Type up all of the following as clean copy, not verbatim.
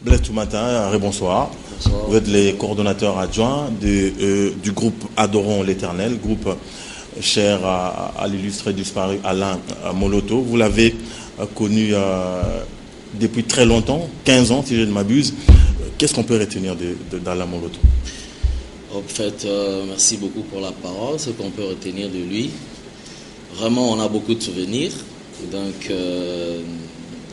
Blaise Toumatin, bonsoir. Bonsoir. Vous êtes les coordonnateurs adjoints du groupe Adorons l'Éternel, groupe cher à l'illustre disparu Alain Moloto. Vous l'avez connu depuis très longtemps, 15 ans si je ne m'abuse. Qu'est-ce qu'on peut retenir d'Alain Moloto? En fait, merci beaucoup pour la parole. Ce qu'on peut retenir de lui, vraiment, on a beaucoup de souvenirs. Donc,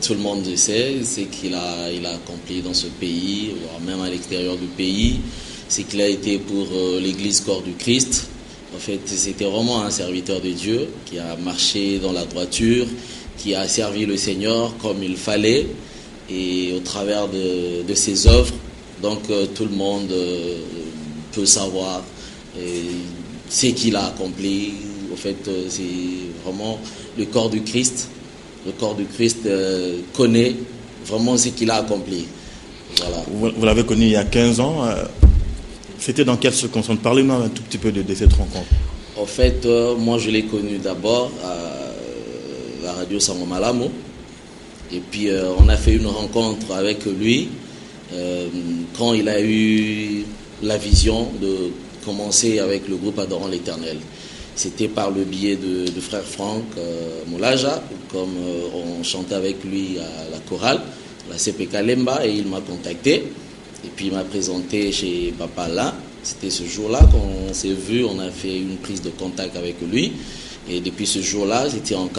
tout le monde le sait, c'est qu'il a accompli dans ce pays, voire même à l'extérieur du pays. C'est qu'il a été pour l'Église Corps du Christ. En fait, c'était vraiment un serviteur de Dieu qui a marché dans la droiture, qui a servi le Seigneur comme il fallait et au travers de ses œuvres. Donc, tout le monde peut savoir ce qu'il a accompli. En fait, c'est vraiment le corps du Christ. Le corps du Christ connaît vraiment ce qu'il a accompli. Voilà. Vous l'avez connu il y a 15 ans. C'était dans quelles circonstances? Parlez-nous un tout petit peu de cette rencontre. En fait, moi je l'ai connu d'abord à la radio Sango Malamo. Et puis on a fait une rencontre avec lui quand il a eu la vision de commencer avec le groupe Adorant l'Éternel. C'était par le biais de frère Franck Moulaja, comme on chantait avec lui à la chorale, la CPK Lemba, et il m'a contacté. Et puis il m'a présenté chez Papa Alain. C'était ce jour-là qu'on s'est vu, on a fait une prise de contact avec lui. Et depuis ce jour-là, c'était en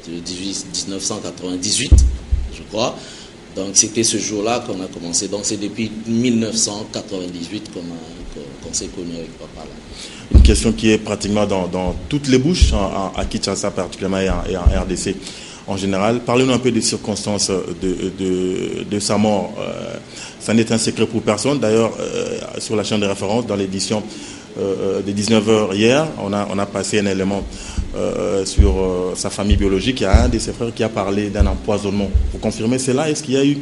1998, je crois. Donc c'était ce jour-là qu'on a commencé. Donc c'est depuis 1998 qu'on s'est connu avec Papa Alain. Une question qui est pratiquement dans toutes les bouches, à Kinshasa particulièrement et en RDC en général. Parlez-nous un peu des circonstances de sa mort. Ça n'est un secret pour personne. D'ailleurs, sur la chaîne de référence, dans l'édition de 19h hier, on a passé un élément sur sa famille biologique. Il y a un de ses frères qui a parlé d'un empoisonnement. Vous confirmez cela? Est-ce qu'il y a eu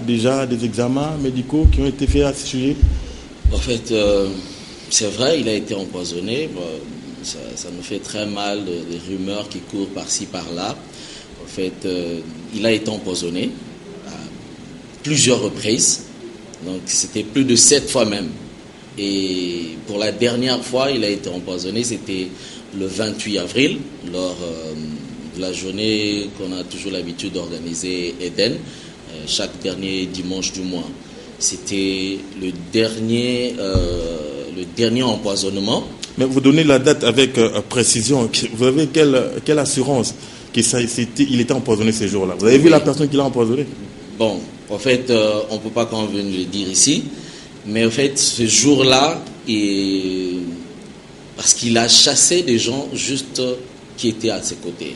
déjà des examens médicaux qui ont été faits à ce sujet? En fait, c'est vrai, il a été empoisonné. Ça nous fait très mal, des rumeurs qui courent par-ci, par-là. En fait, il a été empoisonné à plusieurs reprises. Donc, c'était plus de 7 fois même. Et pour la dernière fois, il a été empoisonné, c'était le 28 avril, lors de la journée qu'on a toujours l'habitude d'organiser Eden, chaque dernier dimanche du mois. C'était le dernier empoisonnement. Mais vous donnez la date avec précision. Vous avez quelle assurance qu'il était empoisonné ces jours-là? Vous avez vu la personne qui l'a empoisonné? Bon, en fait, on ne peut pas quand même le dire ici. Mais en fait, ce jour-là, parce qu'il a chassé des gens juste qui étaient à ses côtés.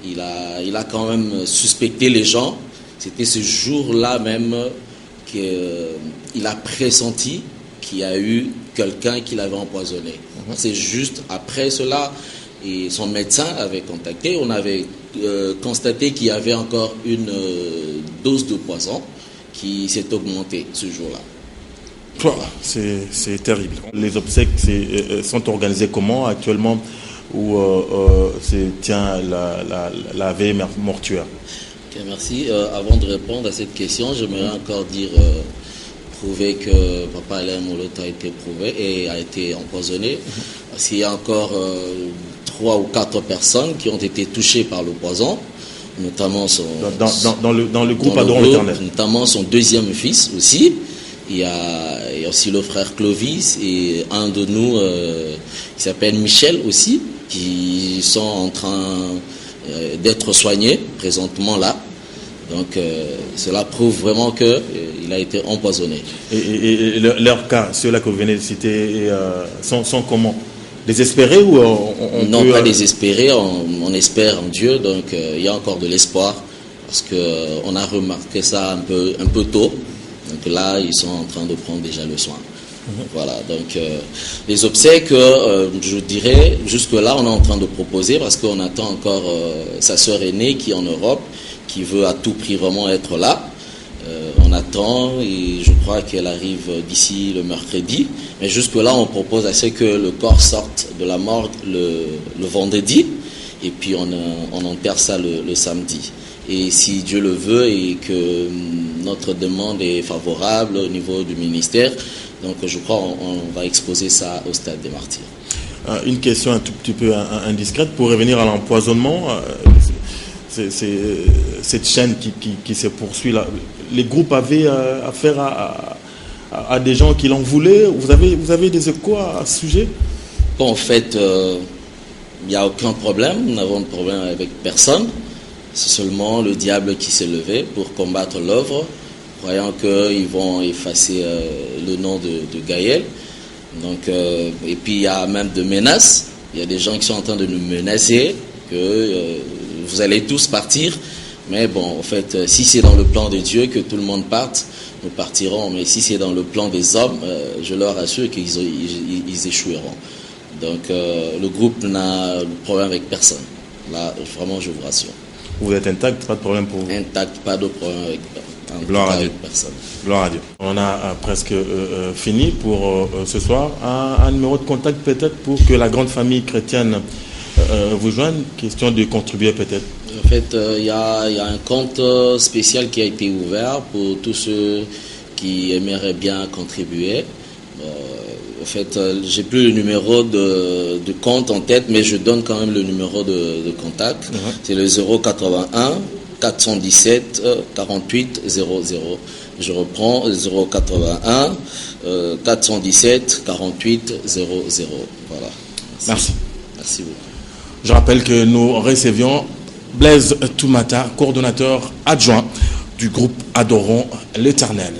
Il a quand même suspecté les gens. C'était ce jour-là même qu'il a pressenti qu'il y a eu quelqu'un qui l'avait empoisonné. C'est juste après cela, et son médecin avait contacté, on avait constaté qu'il y avait encore une dose de poison qui s'est augmentée ce jour-là. C'est terrible. Les obsèques sont organisées comment actuellement, où se tient la veille mortuaire? Okay, merci. Avant de répondre à cette question, j'aimerais encore prouver que Papa Alain Moloto a été prouvé et a été empoisonné. Parce qu'il y a encore 3 ou 4 personnes qui ont été touchées par le poison, notamment dans le groupe Adorons l'Éternel. Notamment son deuxième fils aussi. Il y a aussi le frère Clovis et un de nous qui s'appelle Michel aussi, qui sont en train d'être soignés présentement là. Donc cela prouve vraiment qu'il a été empoisonné. Et leur cas, ceux-là que vous venez de citer, sont comment? Désespérés ou non, pas désespérés, on espère en Dieu, donc il y a encore de l'espoir, parce qu'on a remarqué ça un peu tôt. Donc là, ils sont en train de prendre déjà le soin. Voilà, donc les obsèques, je dirais, jusque-là, on est en train de proposer, parce qu'on attend encore sa sœur aînée qui est en Europe, qui veut à tout prix vraiment être là. On attend et je crois qu'elle arrive d'ici le mercredi. Mais jusque-là, on propose à ce que le corps sorte de la morgue le vendredi et puis on enterre ça le samedi. Et si Dieu le veut et que notre demande est favorable au niveau du ministère, donc je crois qu'on va exposer ça au stade des martyrs. Une question un tout petit peu indiscrète pour revenir à l'empoisonnement. Cette chaîne qui se poursuit là. Les groupes avaient affaire à des gens qui l'en voulaient. Vous avez des échos à ce sujet? Bon, en fait, il n'y a aucun problème. Nous n'avons de problème avec personne. C'est seulement le diable qui s'est levé pour combattre l'œuvre, croyant qu'ils vont effacer le nom de Gaël. Donc, et puis il y a même des menaces. Il y a des gens qui sont en train de nous menacer que vous allez tous partir. Mais bon, en fait, si c'est dans le plan de Dieu que tout le monde parte, nous partirons. Mais si c'est dans le plan des hommes, je leur assure qu'ils échoueront. Donc, le groupe n'a de problème avec personne. Là, vraiment, je vous rassure. Vous êtes intact, pas de problème pour vous? Intact, pas de problème avec Gloire à Dieu. personne. Gloire à Dieu. On a presque fini pour ce soir. Un numéro de contact peut-être pour que la grande famille chrétienne vous joigne. Question de contribuer peut-être. En fait, il y a un compte spécial qui a été ouvert pour tous ceux qui aimeraient bien contribuer. En fait, j'ai plus le numéro de compte en tête, mais je donne quand même le numéro de contact. C'est le 081 417 48 00. Je reprends, 081 417 48 00. Voilà. Merci. Merci beaucoup. Je rappelle que nous recevions Blaise Toumata, coordonnateur adjoint du groupe Adorons l'Éternel.